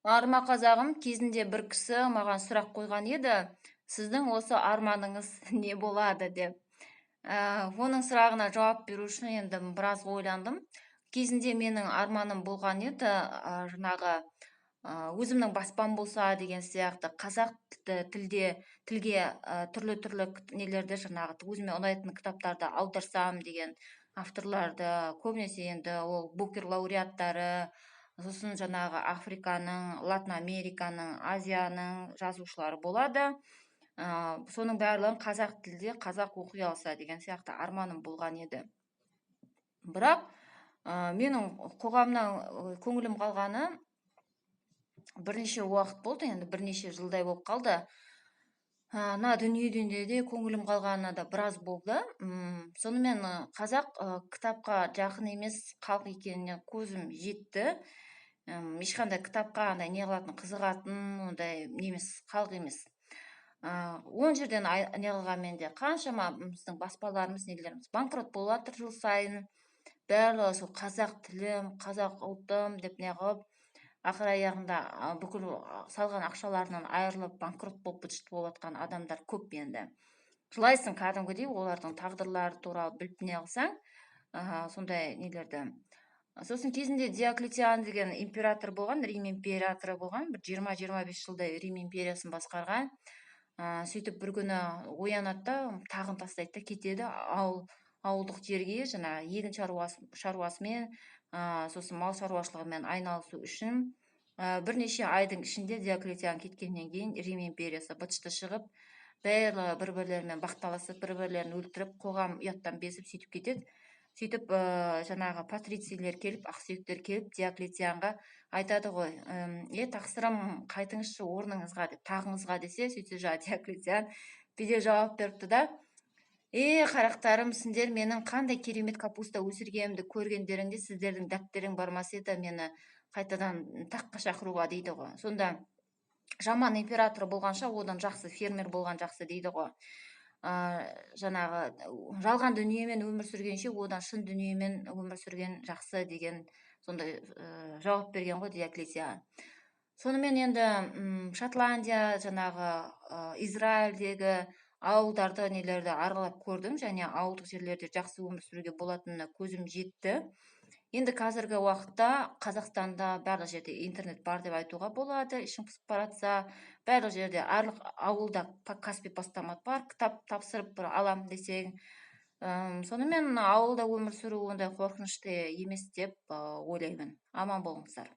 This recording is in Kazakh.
Арма қазағым, кезінде бір кісі маған сұрақ қойған еді, сіздің осы арманыңыз не болады деп. Оның сұрағына жауап беру үшін енді біраз ойландым. Кезінде менің арманым болған еді, өзімнің баспам болса деген сияқты қазақ тілге түрлі нелерді өзіме ұнайтын кітаптарды аударсам деген авторларды, көбінесе енді ол букер лауреаттары, сосын Африканың, Латын Американың, Азияның жазушылары болады. Соның барлығын қазақ тілде қазақ оқи алса деген сияқты арманым болған еді. Бірақ менің қоғамнан көңілім қалғаны бірнеше уақыт болды, енді бірнеше жылдай болып қалды. Мына дүниеден де көңілім қалғанына да біраз болды. Сонымен қазақ кітапқа жақын емес халық екеніне көзім жетті. Ешқандай кітапқа андай не қылатын, қызығатын ондай немес, халық емес. Он жерден не қылғанмен де қаншама біздің баспаларымыз, нелеріміз банкрот болып жатыр жыл сайын. Барлығы сол қазақ тілім, қазақ ұлтым деп не қылып, ақыр аяғында бүкіл салған ақшаларынан айырылып банкрот болып быт болып жатқан адамдар көп енді. Жылайсың кәдімгідей олардың тағдырлары туралы біліп не қылсаң, сондай нелерді. Сосын кезінде Диоклетиан деген император болған, Рим императоры болған, бір 20-25 жылдай Рим империясын басқарған. Сөйтіп бір күні оянады да тағын тастайды да кетеді ауылдық жерге, егін шаруасымен, сосын мал шаруашылығымен айналысу үшін. Бірнеше айдың ішінде Диоклетиан кеткеннен кейін Рим империясы быт-шыты шығып, барлығы бір-бірлерімен бақталасып, бір-бірлерін өлтіріп, қоғам ұяттан безіп сөйтіп кетеді. Сөйтіп патрицийлер келіп, ақсүйектер келіп Диоклетианға айтады ғой, тақсырым қайтыңызшы орныңызға деп, тағыңызға десе, сөйтсе Диоклетиан биде жауап беріпті да: қарақтарым, сендер менің қандай керемет капуста өсіргенімді көргендеріңде сіздердің дәптерің бармас еді мені қайтадан таққа шақыруға дейді ғой. Сонда жаман император болғанша одан жақсы фермер болған жақсы дейді ғой. Жалған дүниемен өмір сүргенше одан шын дүниемен өмір сүрген жақсы деген сондай жауап берген ғой Диоклетиан. Сонымен енді Шотландия, Израильдегі ауылдарды нелерді аралап көрдім, және ауылдық жерлерде жақсы өмір сүруге болатынына көзім жетті. Енді қазіргі уақытта Қазақстанда барлық жерде интернет бар деп айтуға болады. Ішің пысып баратса, барлық жерде ауылда Каспий постамат бар, кітап тапсырып бір алам десең. Сонымен ауылда өмір сүру ондай қорқынышты емес деп ойлаймын. Аман болыңыздар.